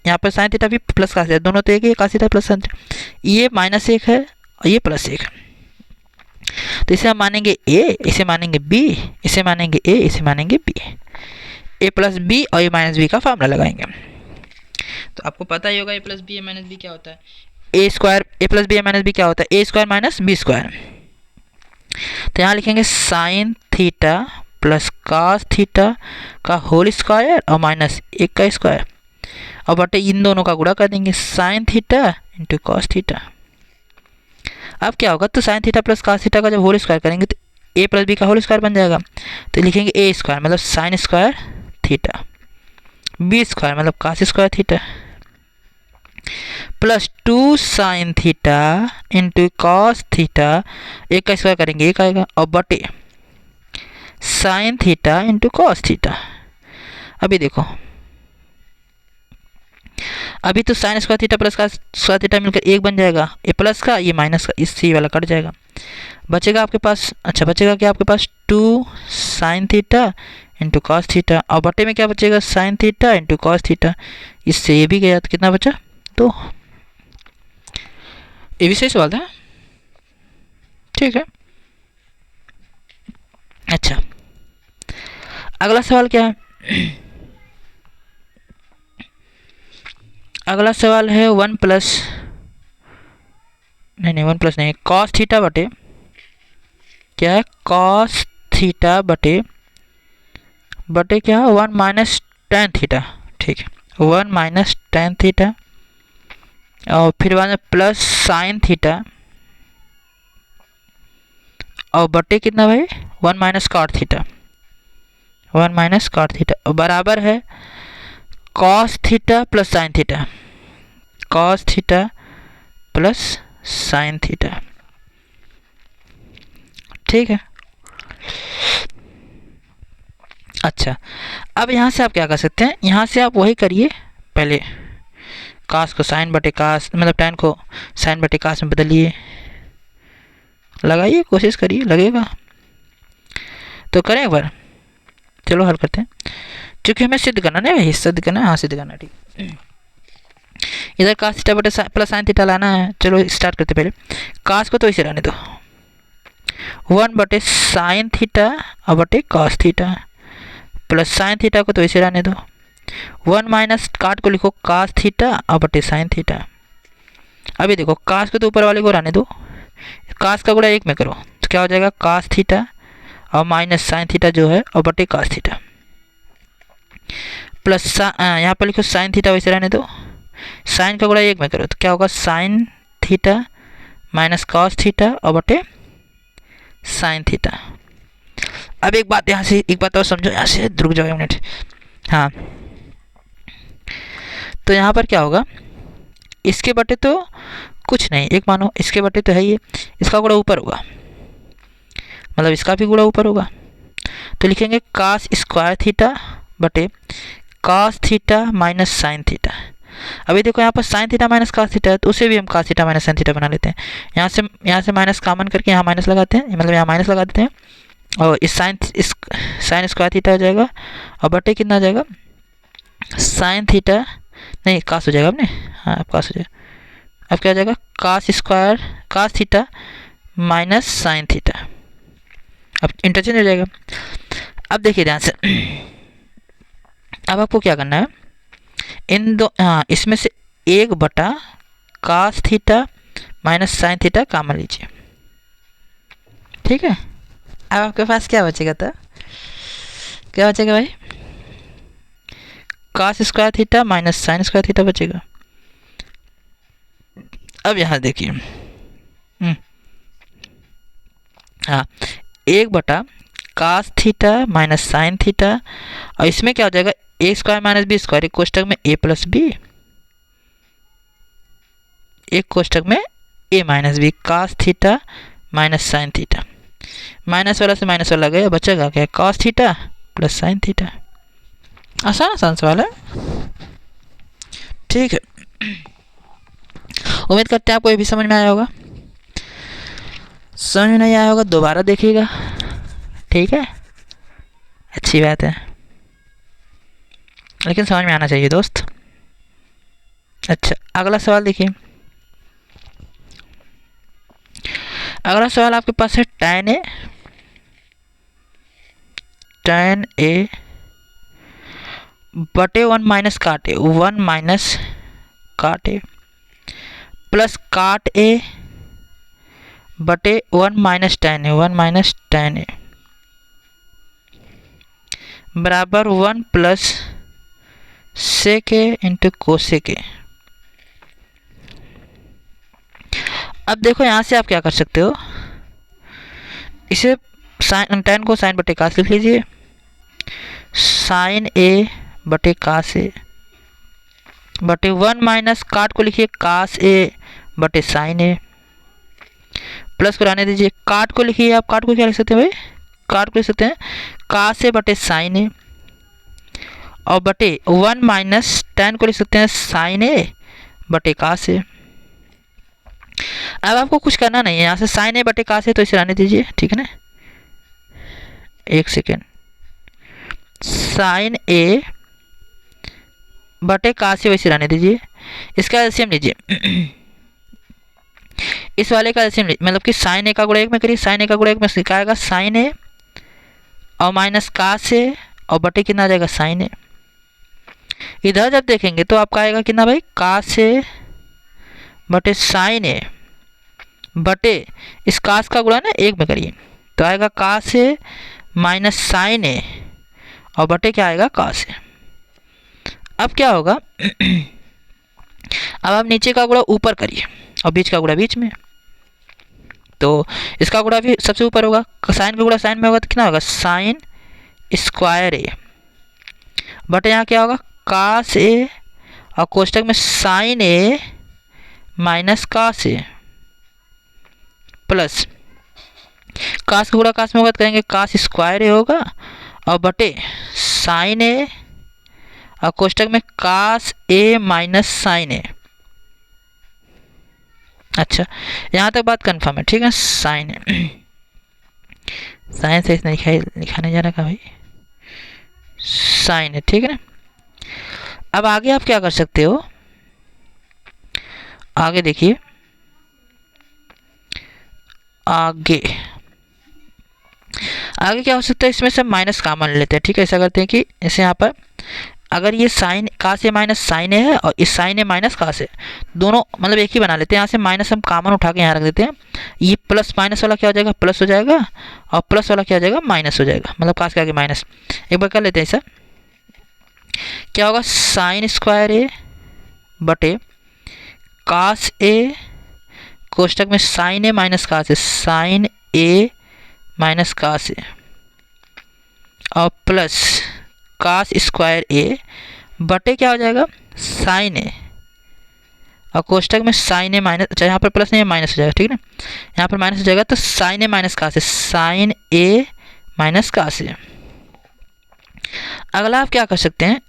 यहाँ पर साइन थीटा भी प्लस कास थीटा, दोनों तो एक ही, cos theta plus sine theta, ये माइनस 1 है और ये प्लस 1 है। तो इसे हम मानेंगे ए, इसे मानेंगे बी, इसे मानेंगे ए, इसे मानेंगे बी। ए प्लस बी और ए माइनस बी का फॉर्मूला लगाएंगे। तो आपको पता ही होगा ए प्लस बी ए माइनस बी क्या होता है, ए square a plus B A minus B क्या होता है, ए स्क्वायर माइनस बी स्क्वायर। तो यहाँ लिखेंगे sine theta plus cos theta का होल स्क्वायर और माइनस 1 का स्क्वायर और बटे इन दोनों का गुणा कर देंगे, sine theta into cos theta. अब क्या होगा, तो sine theta plus cos theta का जब होल स्क्वायर करेंगे तो ए प्लस बी का होल स्क्वायर बन जाएगा। तो लिखेंगे ए स्क्वायर मतलब sine square theta, B square मतलब cos square theta plus 2 sine theta into cos theta, एक का स्क्वायर करेंगे एक आएगा और बटे sine theta into cos theta. अभी देखो, अभी तो sign square theta plus cos square theta मिलकर एक बन जाएगा, ये प्लस का ये माइनस का, इससे वाला कट जाएगा, बचेगा आपके पास, अच्छा बचेगा क्या आपके पास 2 sine theta into cos theta और बटे में क्या बचेगा sine theta into cos theta, इससे ये भी गया तो कितना बचा 2। ये भी सही सवाल था, ठीक है। अच्छा अगला सवाल क्या है, अगला सवाल है 1 प्लस नहीं 1 प्लस नहीं, कॉस थीटा बटे क्या है, कॉस थीटा बटे क्या 1 माइनस टेन थीटा, ठीक है 1 माइनस टेन थीटा और फिर बाद में प्लस साइन थीटा और बटे कितना भाई 1 minus cot theta, 1 minus cot theta और बराबर है cos theta plus sine theta, cos theta plus sine theta, ठीक है। अच्छा अब यहाँ से आप क्या कर सकते हैं, यहाँ से आप वही करिए, पहले कास को साइन बटे कास मतलब टेन को साइन बटे कास में बदलिए, लगाइए कोशिश करिए लगेगा तो करें एक बार, चलो हल करते हैं, क्योंकि हमें सिद्ध करना नहीं भाई, सिद्ध करना, हाँ सिद्ध करना, ठीक। इधर कास थीटा बटे प्लस साइन थीटा लाना है, चलो स्टार्ट करते पहले, कास को तो इसे रहने दो 1 बटे साइन थीटा और बटे cos theta plus sine theta को तो इसे रहने दो, 1 माइनस काट को लिखो कास थीटा और बटे साइन थीटा। अभी देखो कास को तो ऊपर वाले को रहने दो, कास का गुणा एक में करो तो क्या हो जाएगा कास थीटा और माइनस साइन थीटा जो है और बटे कास थीटा प्लस यहाँ पर लिखो साइन थीटा वैसे रहने दो, साइन का गुणा एक में करो तो क्या होगा sign theta minus cos theta और बटे साइन थीटा। अब एक बात यहाँ से, एक बात और समझो, यहाँ से रुक जाओ 1 मिनट, हाँ तो यहाँ पर क्या होगा, इसके बटे तो कुछ नहीं, एक मानो इसके बटे तो है ही, इसका गुणा ऊपर होगा मतलब इसका भी गुणा ऊपर होगा, तो लिखेंगे कास स्क्वायर थीटा बटे cos theta minus sine theta. अभी देखो यहाँ पर sine theta minus cos theta है तो उसे भी हम cos theta minus sine theta बना लेते हैं, यहाँ से माइनस कॉमन करके यहाँ माइनस लगाते हैं, मतलब यहाँ माइनस लगा देते हैं और इस साइन स्क्वायर थीटा हो जाएगा और बटे कितना आ जाएगा साइन थीटा नहीं कास हो जाएगा अपने, हाँ अब कास हो जाएगा, अब क्या हो जाएगा cos square cos theta minus sine theta, अब इंटरचेंज हो जाएगा। अब देखिए ध्यान से, अब आपको क्या करना है, इन दो हाँ इसमें से 1 बटा cos theta minus sine theta common लीजिए, ठीक है। अब आपके पास क्या बचेगा, तो क्या बचेगा भाई cos square theta minus sine square theta बचेगा। अब यहाँ देखिए हाँ 1 बटा cos theta minus sine theta और इसमें क्या हो जाएगा ए स्क्वायर माइनस बी स्क्वायर, एक कोष्टक में ए प्लस बी, एक कोष्टक में ए minus B, cos theta minus sine theta, minus वाला से माइनस वाला गया, बचेगा क्या cos theta plus sine theta. आसान आसान सवाल है, ठीक है। उम्मीद करते हैं आपको ये भी समझ में आया होगा, समझ में नहीं आया होगा दोबारा देखिएगा, ठीक है, अच्छी बात है, लेकिन समझ में आना चाहिए दोस्त। अच्छा अगला सवाल देखिए, अगला सवाल आपके पास है tan a बटे 1 माइनस काट ए, 1 माइनस काट ए प्लस काट ए बटे 1 minus tan a, 1 minus tan a बराबर 1 plus sec a into cosec a. अब देखो यहाँ से आप क्या कर सकते हो, इसे साइन टेन को साइन बटे कास लिख लीजिए, साइन ए बटे कास ए बटे 1 माइनस काट को लिखिए कास ए बटे साइन ए, प्लस को रहने दीजिए, काट को लिखिए आप, काट को क्या लिख सकते हैं भाई, काट को लिख सकते हैं कास ए बटे साइन ए और बटे 1 माइनस टेन को लिख सकते हैं साइन ए बटे कास ए। अब आपको कुछ करना नहीं है, यहाँ से साइन ए बटे कास ए तो इसे रहने दीजिए, ठीक है ना, एक सेकेंड, साइन ए बटे कास ए वैसे रहने दीजिए, इसका एलसीएम लीजिए, इस वाले का एलसीएम लीजिए, मतलब कि साइन ए का गुणा एक में करिए, साइन ए का गुणा एक में सिखाएगा साइन ए और माइनस कास ए और बटे कितना आ जाएगा साइन ए। इधर जब देखेंगे तो आपका आएगा कितना भाई, कास ए बटे साइन ए बटे इस कास का गुणा ना एक में करिए तो आएगा कास ए माइनस साइन ए और बटे क्या आएगा कास ए। अब क्या होगा अब आप नीचे का गुणा ऊपर करिए और बीच का गुणा बीच में, तो इसका गुणा भी सबसे ऊपर होगा, साइन का गुणा साइन में होगा तो कितना होगा साइन स्क्वायर ए बटे यहाँ क्या होगा कास ए और कोष्टक में sign a minus cos A plus cos का गुणा कास में होगा तो करेंगे कास स्क्वायर ए होगा और बटे साइन ए और कोष्टक में कास ए माइनस साइन ए। अच्छा यहाँ तक बात कंफर्म है, ठीक है, साइन ए, साइन से इसने लिखा नहीं जा रहा भाई, साइन है, ठीक है ना। अब आगे आप क्या कर सकते हो, आगे देखिए, आगे क्या हो सकता है, इसमें से माइनस कॉमन ले लेते हैं, ठीक है, ऐसा करते हैं कि इसे यहाँ पर अगर ये साइन कास ए माइनस साइन ए है और इस साइन ए माइनस कास ए दोनों मतलब एक ही बना लेते हैं, यहाँ से माइनस हम कॉमन उठा के यहाँ रख देते हैं, ये प्लस माइनस वाला क्या हो जाएगा प्लस हो जाएगा और प्लस वाला क्या हो जाएगा माइनस हो जाएगा, मतलब कास के आगे माइनस। एक बार कर लेते हैं ऐसा, क्या होगा साइन स्क्वायर ए बटे कास ए कोष्टक में sign a minus cos A, sign a minus cos ए और प्लस कास स्क्वायर ए बटे क्या हो जाएगा साइन ए और कोष्टक में साइन ए माइनस, अच्छा यहाँ पर प्लस नहीं है माइनस हो जाएगा, ठीक है ना, यहाँ पर माइनस हो जाएगा तो sign a minus cos A, sign a minus cos ए। अगला आप क्या कर सकते हैं,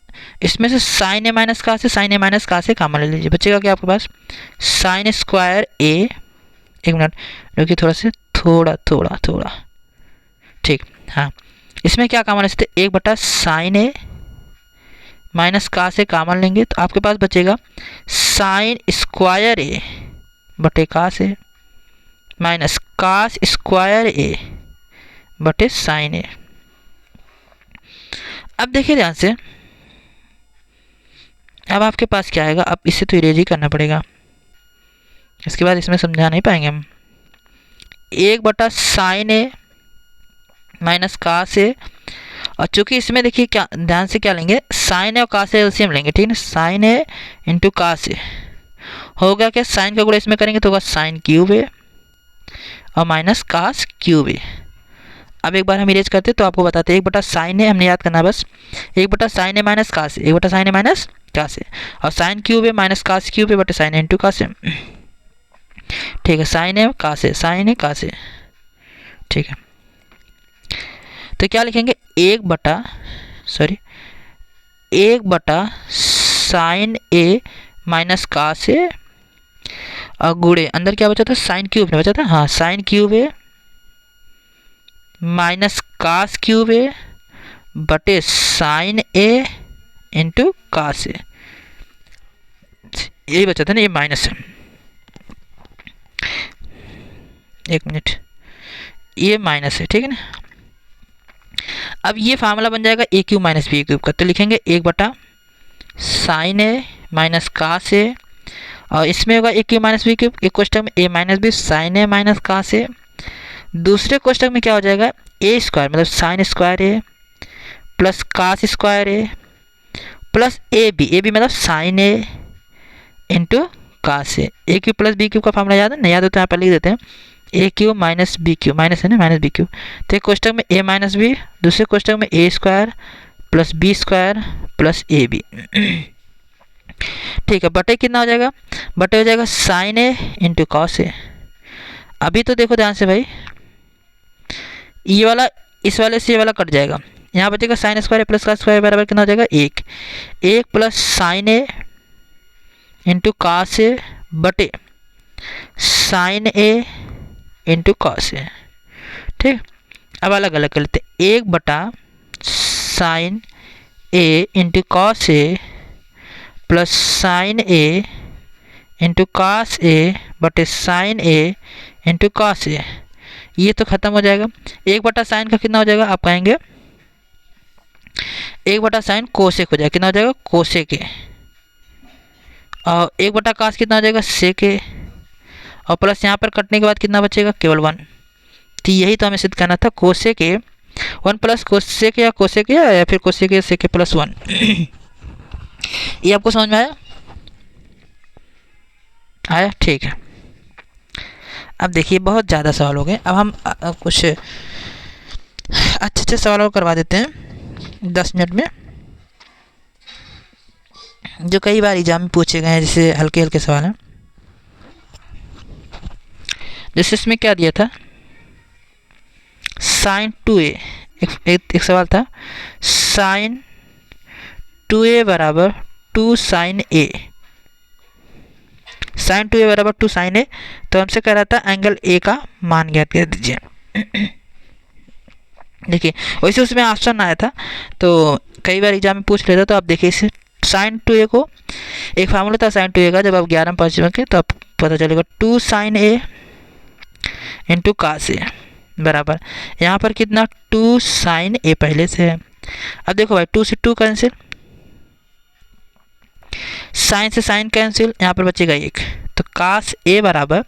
इसमें से sign a minus cos A, sign a minus cos A common ले लीजिए, बचेगा क्या आपके पास साइन स्क्वायर ए, एक मिनट रुकिए थोड़ा ठीक, हाँ, इसमें क्या कॉमन ले सकते, एक बटा sign a minus cos A common लेंगे तो आपके पास बचेगा साइन स्क्वायर ए बटे कास ए माइनस कास स्क्वायर ए बटे साइन ए। अब देखिए ध्यान से, अब आपके पास क्या आएगा, अब इसे तो इरेज ही करना पड़ेगा, इसके बाद इसमें समझा नहीं पाएंगे हम, एक बटा साइन ए माइनस कास ए और चूंकि इसमें देखिए क्या ध्यान से क्या लेंगे साइन ए और कास ए एलसीएम लेंगे, ठीक है, साइन ए इंटू कास ए होगा क्या, साइन का गुणा इसमें करेंगे तो होगा साइन क्यूब ए और माइनस कास क्यूब ए। अब एक बार हम इरेज करते तो आपको बताते हैं, एक बटा साइन ए हमने याद करना बस, एक बटा साइन ए माइनस कास ए, एक बटा साइन ए माइनस कास ए और साइन क्यूब ए माइनस कास क्यूब ए बटे साइन ए इंटू कास ए, ठीक है, साइन ए कास ए, साइन ए कास ए, ठीक है। तो क्या लिखेंगे एक बटा साइन ए माइनस कास ए और गुणे अंदर क्या बचा था साइन क्यूब ने बचा था, हाँ, साइन क्यूब ए माइनस कास क्यूब ए बटे साइन ए इंटू कास ए, यही बचा था ना, ये माइनस है, एक मिनट, ये माइनस है, ठीक है ना। अब ये फार्मूला बन जाएगा ए क्यूब माइनस बी क्यूब का, तो लिखेंगे एक बटा साइन ए माइनस कास ए और इसमें होगा a cube minus B cube, एक क्वेश्चन में ए minus b sine a minus cos a. दूसरे क्वेश्चन में क्या हो जाएगा, ए स्क्वायर मतलब sine square a plus cos square a plus A b मतलब sine A into cos a cube plus b cube का फॉर्मूला याद है ना, याद हो तो यहाँ पर लिख देते हैं, A cube minus B cube, minus है ना, माइनस बी क्यूब। तो एक क्वेश्चन में ए माइनस बी, दूसरे क्वेश्चन में A square plus B square plus A B. ठीक है, बटे कितना हो जाएगा, बटे हो जाएगा sine A into cos A. अभी तो देखो ध्यान से भाई, ये वाला इस वाले से ये वाला कट जाएगा, यहाँ बचेगा sine square plus cos square बराबर कितना हो जाएगा, एक प्लस साइन ए इंटू कॉस ए बटे साइन ए इंटू कॉस ए। ठीक, अब अलग अलग कर लेते हैं, एक बटा साइन ए इंटू कॉस ए प्लस साइन ए इंटू कॉस ए बटे साइन ए इंटू कॉस ए। ये तो खत्म हो जाएगा, एक बटा साइन का कितना हो जाएगा, आप कहेंगे एक बटा साइन कोसेक हो जाएगा, कितना हो जाएगा कोसेक ए, और एक बटा कॉस कितना हो जाएगा सेक ए, और प्लस यहाँ पर कटने के बाद कितना बचेगा केवल 1। तो यही तो हमें सिद्ध करना था, कोसेक ए 1 प्लस कोसेक या कोसेक या फिर कोसेक ए सेक ए प्लस 1। ये आपको समझ में आया, आया ठीक है। अब देखिए बहुत ज़्यादा सवाल हो गए, अब हम कुछ अच्छे सवाल और करवा देते हैं 10 मिनट में, जो कई बार एग्जाम में पूछे गए हैं, जैसे हल्के हल्के सवाल हैं। जैसे इसमें क्या दिया था, साइन 2a, एक सवाल था साइन 2a बराबर 2 साइन ए, साइन 2a बराबर 2 साइन ए। तो हमसे कह रहा था एंगल ए का मान ज्ञात कर दीजिए। देखिए वैसे उसमें ऑप्शन आया था, तो कई बार एग्जाम में पूछ लेता, तो आप देखिए इसे साइन 2a को, एक फार्मूला था साइन 2a का, जब आप 11 में पहुँचेंगे तो आप पता चलेगा 2 साइन ए इंटू कॉस ए बराबर, यहाँ पर कितना 2 साइन ए पहले से है। अब देखो भाई 2 से 2 कैंसिल, साइन से साइन कैंसिल, यहाँ पर बचेगा 1, तो कॉस ए बराबर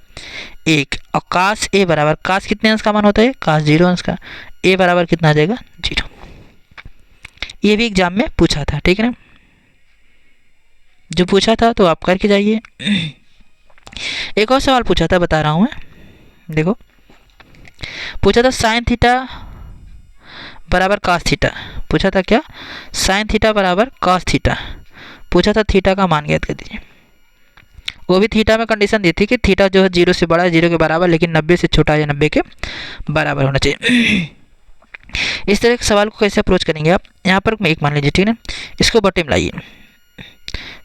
1, और कॉस ए बराबर, कॉस कितने अंश का मान होता है, कॉस 0 अंश का, ए बराबर कितना आ जाएगा 0। ये भी एग्जाम में पूछा था, ठीक है ना, जो पूछा था तो आप करके जाइए। एक और सवाल पूछा था, बता रहा हूँ मैं, देखो पूछा था साइन थीटा बराबर कॉस थीटा, पूछा था क्या, साइन थीटा बराबर कॉस थीटा, पूछा था थीटा का मान ज्ञात कर दीजिए। वो भी थीटा में कंडीशन दी थी कि थीटा जो है 0 से बड़ा है, 0 के बराबर, लेकिन 90 से छोटा या 90 के बराबर होना चाहिए। इस तरह के सवाल को कैसे अप्रोच करेंगे आप, यहाँ पर एक मान लीजिए, ठीक है ना, इसको बटे में लाइए,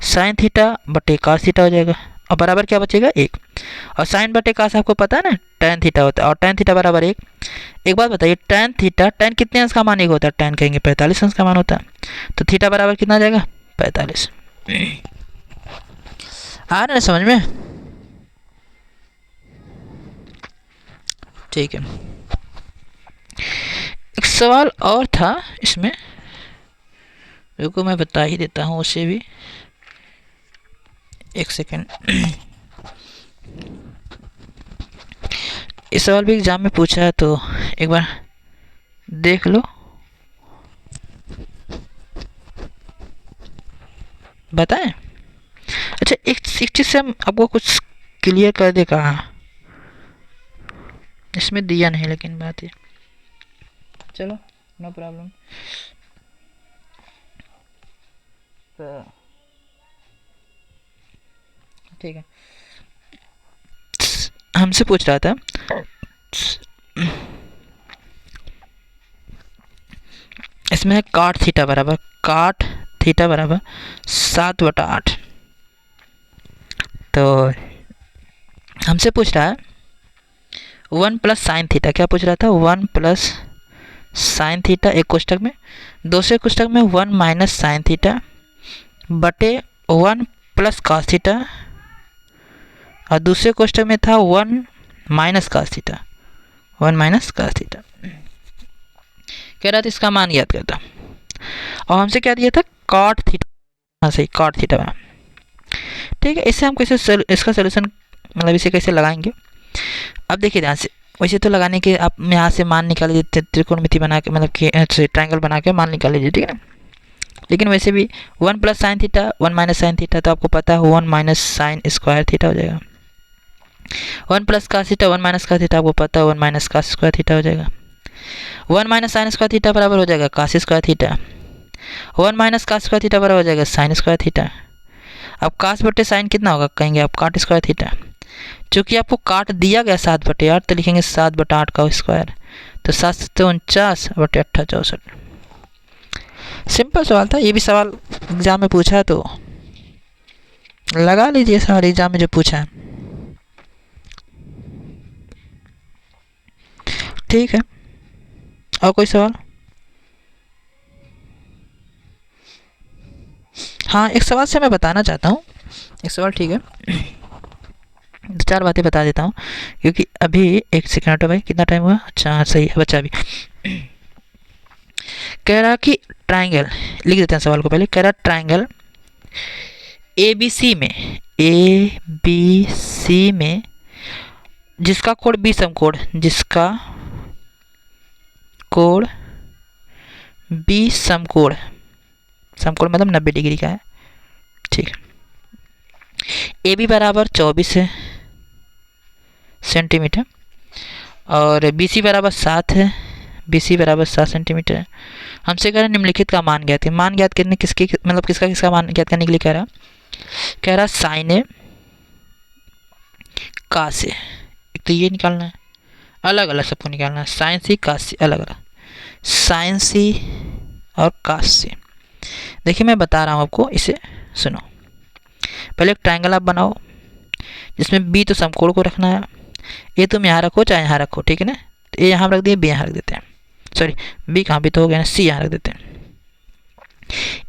साइन थीटा बटे कॉस थीटा हो जाएगा, और बराबर क्या बचेगा 1, और साइन बटे कॉस आपको पता है ना tan थीटा होता है, और tan थीटा बराबर 1। एक बात बताइए, tan थीटा, tan कितने अंश का मान 1 होता है, tan कहेंगे 45 अंश का मान होता है, तो थीटा बराबर कितना आ जाएगा 45। आ रहा है समझ में, ठीक है। एक सवाल और था इसमें, रुको मैं बता ही देता हूँ उसे भी, एक सेकेंड। इस सवाल भी एग्जाम में पूछा है, तो एक बार देख लो, बताएं। अच्छा एक चीज़ से हम आपको कुछ क्लियर कर दे, कहा इसमें दिया नहीं, लेकिन बात है, चलो नो प्रॉब्लम। ठीक है, हमसे पूछ रहा था इसमें है काट थीटा बराबर 7/8। तो हमसे पूछ रहा है 1 प्लस साइन थीटा, क्या पूछ रहा था 1 प्लस साइन थीटा एक कोष्टक में, दूसरे कोष्टक में 1 माइनस साइन थीटा बटे 1 प्लस कॉस थीटा, और दूसरे कोष्टक में था 1 minus cos theta, 1 minus cos theta. कह रहा था इसका मान याद करता, और हमसे क्या दिया था कॉट थीटा, हाँ सही कॉट थीटा बना। ठीक है, इससे हम कैसे इसका सोल्यूशन मतलब इसे कैसे लगाएंगे। अब देखिए ध्यान से, वैसे तो लगाने के आप यहाँ से मान निकाल लीजिए, त्रिकोणमिति बना के मतलब कि ट्रायंगल बना के मान निकाल लीजिए, ठीक है ना। लेकिन वैसे भी 1 plus sine theta 1 minus sine theta, तो आपको पता है 1 माइनस साइन स्क्वायर थीटा हो जाएगा। 1 plus cos theta 1 minus cos theta, आपको पता है 1 माइनस कास स्क्वायर थीटा हो जाएगा। 1 माइनस साइन स्क्वायर थीटा बराबर हो जाएगा cos square theta. 1 minus cos square theta बराबर हो जाएगा साइन स्क्वायर थीटा। अब कास बटे साइन कितना होगा, कहेंगे आप काट स्क्वायर थीटा। चूँकि आपको काट दिया गया 7/8, तो लिखेंगे 7/8 का स्क्वायर, तो 7×49 = 64। सिंपल सवाल था, ये भी सवाल एग्जाम में पूछा है तो लगा लीजिए सवाल एग्जाम में जो पूछा है। ठीक है, और कोई सवाल? हाँ, एक सवाल से मैं बताना चाहता हूँ, एक सवाल, ठीक है, 2-4 बातें बता देता हूँ, क्योंकि अभी एक सेकंड भाई, कितना टाइम हुआ, अच्छा हाँ सही है बच्चा। अभी कह रहा कि ट्रायंगल, लिख देते हैं सवाल को पहले। कह रहा ट्रायंगल ABC में जिसका कोण बी समकोण, जिसका कोण बी समकोण, समकोण मतलब 90 डिग्री का है, ठीक। AB बराबर 24 है सेंटीमीटर और BC बराबर 7 है, BC बराबर 7 सेंटीमीटर है। हमसे कह रहा निम्नलिखित का मान ज्ञात है। मान ज्ञात करने किसके मतलब किसका मान ज्ञात करने के लिए कह रहा साइन ए का से, एक तो ये निकालना है, अलग अलग सबको निकालना है, साइन सी कास सी अलग अलग, साइन सी और कास सी। देखिए मैं बता रहा हूँ आपको, इसे सुनो। पहले एक ट्रायंगल आप बनाओ जिसमें बी तो समकोण को रखना है, ये तुम यहाँ रखो चाहे यहाँ रखो, ठीक है ना। तो ए यहाँ रख दिए, बी यहाँ रख देते हैं, सॉरी बी कहाँ भी तो हो गया ना, सी यहाँ रख देते हैं।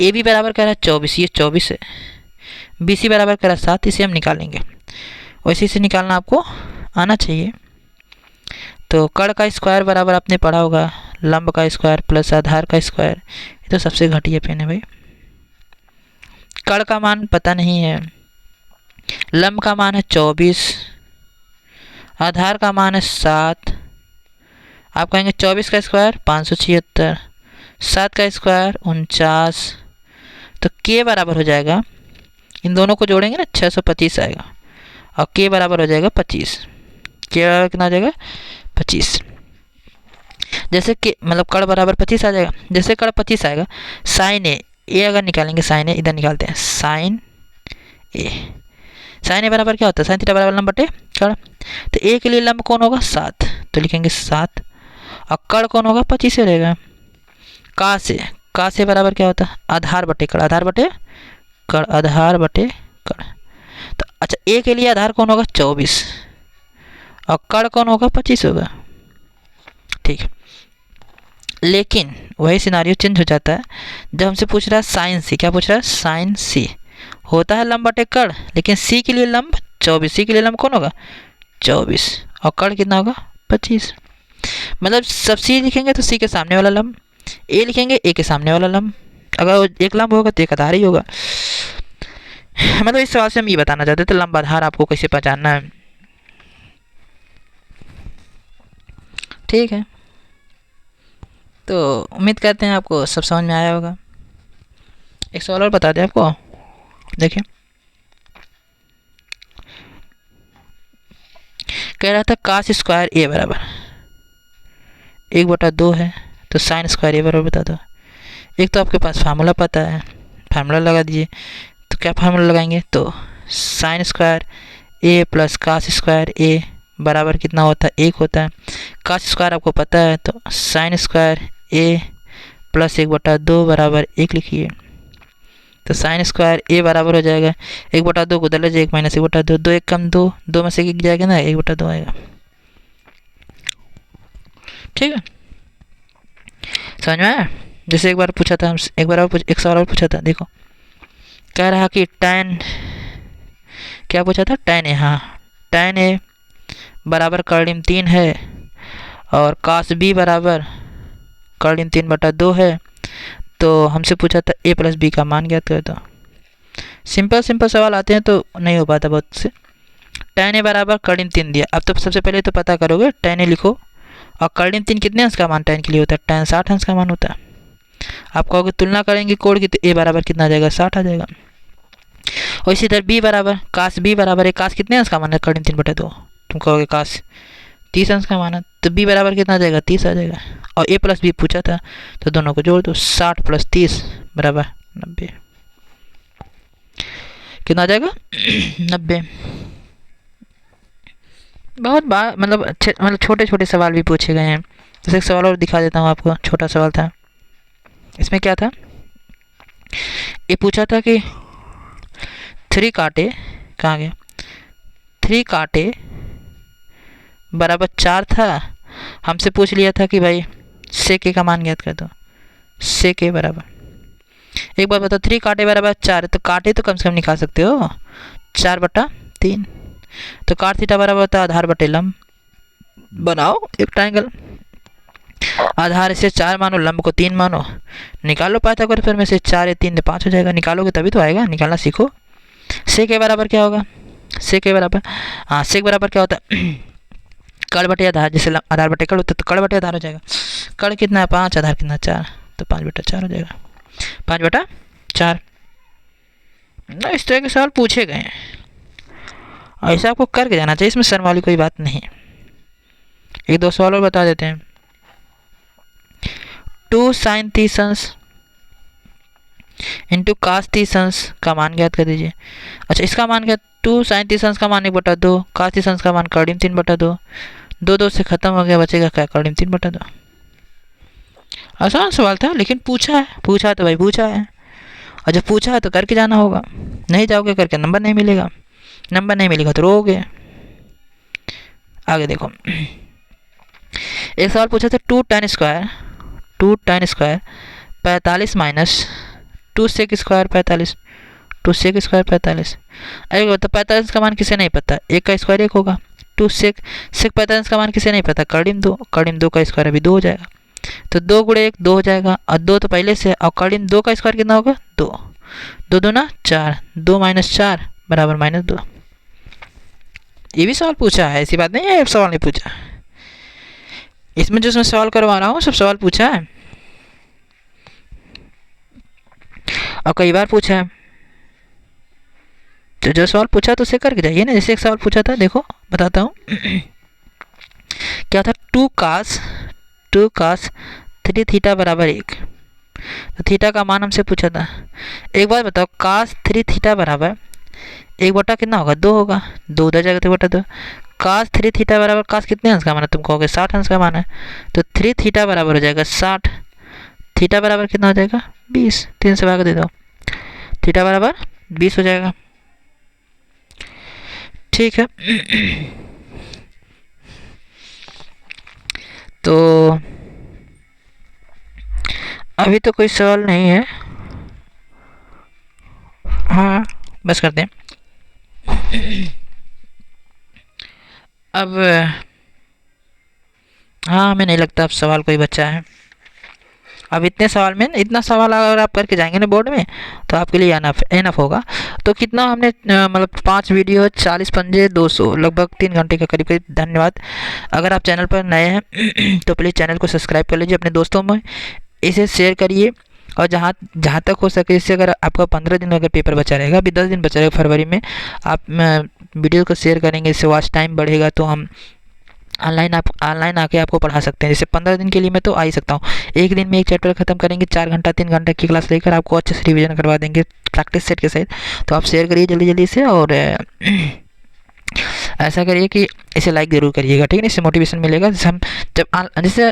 ए बी बराबर कह रहा है 24, ये 24 है। बी सी बराबर कह रहा है 7, इसे हम निकालेंगे। वैसे इसे निकालना आपको आना चाहिए। तो कर्ण का स्क्वायर बराबर आपने पढ़ा होगा लंब का स्क्वायर प्लस आधार का स्क्वायर, ये तो सबसे घटिया पेन है भाई। कर्ण का मान पता नहीं है, लंब का मान है 24, आधार का मान है 7। आप कहेंगे 24 का स्क्वायर 576, 7 का स्क्वायर 49, तो के बराबर हो जाएगा, इन दोनों को जोड़ेंगे ना 625 आएगा, और के बराबर हो जाएगा 25। के बराबर कितना आ जाएगा 25। जैसे कि मतलब कर्ण बराबर 25 आ जाएगा। जैसे कर्ण 25 आएगा, साइन ए अगर निकालेंगे, साइन ए इधर निकालते हैं, साइन ए बराबर क्या होता है, साइन थीटा बराबर लंब बटे कर्ण। तो ए के लिए लंब कौन होगा 7, तो लिखेंगे 7, और कर्ण कौन होगा 25 से रहेगा। का से बराबर क्या होता है आधार बटे कर्ण, आधार बटे कर्ण, आधार बटे कर्ण। तो अच्छा ए के लिए आधार कौन होगा 24 और कर्ण कौन होगा 25 होगा, ठीक। लेकिन वही सिनारियो चेंज हो जाता है जब हमसे पूछ रहा है साइन सी। क्या पूछ रहा है, साइन सी होता है लंब बटे कर्ण, लेकिन सी के लिए लंब 24, सी के लिए लंब कौन होगा 24 और कर्ण कितना होगा 25। मतलब सब सी लिखेंगे तो सी के सामने वाला लंब, ए लिखेंगे ए के सामने वाला लंब, अगर एक लंब होगा तो एक आधार ही होगा। मतलब इस सवाल से हम ये बताना चाहते थे लंब आधार आपको कैसे पहचानना है, ठीक है। तो उम्मीद करते हैं आपको सब समझ में आया होगा। एक सवाल और बता दें आपको, देखिए कह रहा था कास स्क्वायर ए बराबर 1/2 है, तो साइन स्क्वायर ए बराबर बता दो। एक तो आपके पास फार्मूला पता है, फार्मूला लगा दीजिए। तो क्या फार्मूला लगाएंगे, तो sign square a plus cos square ए बराबर कितना होता है 1 होता है। कास स्क्वायर आपको पता है, तो साइन स्क्वायर ए प्लस 1/2 बराबर 1 लिखिए। तो साइन स्क्वायर ए बराबर हो जाएगा 1/2 को उधर ले जाए 1 माइनस 1/2, 2 1 कम 2, 2 में से 1 जाएगा ना 1/2 आएगा, ठीक है। समझ में आया। जैसे एक बार पूछा था, हम एक बार और एक सवाल और पूछा था, देखो कह रहा कि tan, क्या पूछा था tan ए, हाँ tan ए बराबर कर्णिम 3 है और कास बी बराबर कर्णिम 3/2 है। तो हमसे पूछा था a प्लस बी का मान ज्ञात कर दो। सिंपल सिंपल सवाल आते हैं तो नहीं हो पाता बहुत से। tan a बराबर कर्डिन 3 दिया। अब तो सबसे पहले तो पता करोगे, tan a लिखो और कर्डिन 3 कितने अंश का मान tan के लिए होता है, tan 60 अंश का मान होता है। आप कहोगे तुलना करेंगे कोड की, तो a बराबर कितना आ जाएगा, 60 आ जाएगा। और इसी तरह b बराबर काश b बराबर है, काश कितने अंश का मान है, कर्डिन 3/2। तुम कहोगे काश 30 अंश का मान है, तो b बराबर कितना आ जाएगा, 30 आ जाएगा। और a प्लस b पूछा था तो दोनों को जोड़ दो, 60 + 30 बराबर 90। कितना आ जाएगा 90। बहुत बार मतलब अच्छे मतलब छोटे छोटे सवाल भी पूछे गए हैं। जैसे एक सवाल और दिखा देता हूँ आपको, छोटा सवाल था। इसमें क्या था, ये पूछा था कि 3 कांटे, कहाँ गया, 3 कांटे बराबर 4 था। हमसे पूछ लिया था कि भाई sec a का मान ज्ञात कर दो। sec a बराबर, एक बार बताओ, 3 कांटे बराबर 4 है तो कांटे तो कम से कम निकाल सकते हो, 4/3। तो cot थीटा बराबर होता है आधार बटे लंब। बनाओ एक ट्रायंगल, आधार से 4 मानो, लंब को 3 मानो, निकालो पाइथागोरस में से 4 या 3 5 हो जाएगा। निकालोगे तभी तो आएगा, निकालना सीखो। sec a बराबर क्या होगा, sec a बराबर, हाँ sec बराबर क्या होता है, कड़ बटे आधार, जैसे आधार बटे कड़ होता है तो कड़ बटे आधार हो जाएगा। कड़ कितना है 5, आधार कितना 4, तो 5/4 हो जाएगा, 5/4। ना इस तरह के सवाल पूछे गए हैं, ऐसा आपको करके जाना चाहिए, इसमें शर्म वाली कोई बात नहीं। एक दो सवाल और बता देते हैं। 2 sin 30 अंश इंटू cos 30 अंश का मान ज्ञात कर दीजिए। अच्छा, इसका मान क्या, 2 sin 30 अंश का मान 1/2, cos 30 अंश का मान कर्डिन 3/2। 2 से खत्म हो गया, बचेगा क्या, कर्डिन 3/2। आसान सवाल था, लेकिन पूछा है, पूछा तो भाई पूछा है, और जब पूछा है तो करके जाना होगा। नहीं जाओगे करके नंबर नहीं मिलेगा, नंबर नहीं मिलेगा तो रोओगे। आगे देखो, एक सवाल पूछा था 2 tan square 45 minus 2 sec square 45, 2 sec square 45। अरे तो 45 का मान किसे नहीं पता, 1 का स्क्वायर 1 होगा। 2 sec 45 का मान किसे नहीं पता, कर्डिन 2, कर्डिन 2 का स्क्वायर अभी 2 हो जाएगा, तो 2 × 1 2 हो जाएगा, और 2 तो पहले से, और कर्डिन 2 का स्क्वायर कितना होगा, 2, 2 दूना 4, 2 - 4 बराबर -2। ये भी सवाल पूछा है, ऐसी बात नहीं है सवाल नहीं पूछा। इसमें जो मैं सवाल करवा रहा हूँ सब सवाल पूछा है, और कई बार पूछा है। तो जो सवाल पूछा तो उसे करके जाइए ना। जैसे एक सवाल पूछा था, देखो बताता हूँ क्या था, 2 cos 3 थीटा बराबर 1। तो थीटा का मान हमसे पूछा था। एक बार बताओ, cos 3 थीटा बराबर 1 कितना होगा, 2 होगा, 2 उधर जाएगा तो 2। cos 3 थीटा बराबर, cos कितने अंश का मान है, तुम कहोगे 60 अंश का मान है, तो 3 थीटा बराबर हो जाएगा 60। थीटा बराबर कितना हो जाएगा, 20, 3 से भाग दे दो, थीटा बराबर 20 हो जाएगा। ठीक है, तो अभी तो कोई सवाल नहीं है, हाँ बस करते हैं। अब हाँ, हमें नहीं लगता अब सवाल कोई बचा है। अब इतने सवाल में, इतना सवाल अगर आप करके जाएंगे ना बोर्ड में, तो आपके लिए एनफ होगा। तो कितना हमने मतलब 5 वीडियो 40 पंजे 200, लगभग 3 घंटे के करीब करीब। धन्यवाद। अगर आप चैनल पर नए हैं तो प्लीज़ चैनल को सब्सक्राइब कर लीजिए, अपने दोस्तों में इसे शेयर करिए, और जहाँ जहाँ तक हो सके, इससे अगर आपका 15 दिन अगर पेपर बचा रहेगा, अभी 10 दिन बचा रहेगा फरवरी में, आप वीडियो को शेयर करेंगे, इससे वॉच टाइम बढ़ेगा, तो हम ऑनलाइन आके आपको पढ़ा सकते हैं। जैसे 15 दिन के लिए मैं तो आ ही सकता हूँ, एक दिन में एक चैप्टर खत्म करेंगे, 4 घंटा 3 घंटा की क्लास लेकर आपको अच्छे से रिवीजन करवा देंगे प्रैक्टिस सेट के साथ। तो आप शेयर करिए जल्दी जल्दी से, और ऐसा करिए कि इसे लाइक ज़रूर करिएगा, ठीक है। इससे मोटिवेशन मिलेगा। जैसे हम जब जैसे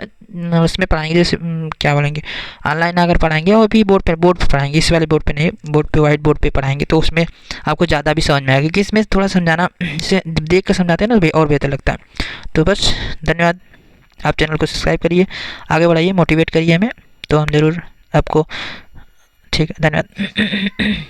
उसमें पढ़ाएंगे, जैसे क्या बोलेंगे, ऑनलाइन अगर पढ़ाएंगे और भी बोर्ड पे पढ़ाएंगे, इस वाले बोर्ड पे नहीं, बोर्ड पे वाइट बोर्ड पे पढ़ाएंगे, तो उसमें आपको ज़्यादा भी समझ में आएगा, क्योंकि इसमें थोड़ा समझाना, जैसे देख कर समझाते हैं ना, और बेहतर लगता है। तो बस धन्यवाद। आप चैनल को सब्सक्राइब करिए, आगे बढ़ाइए, मोटिवेट करिए हमें, तो हम ज़रूर आपको, ठीक है, धन्यवाद।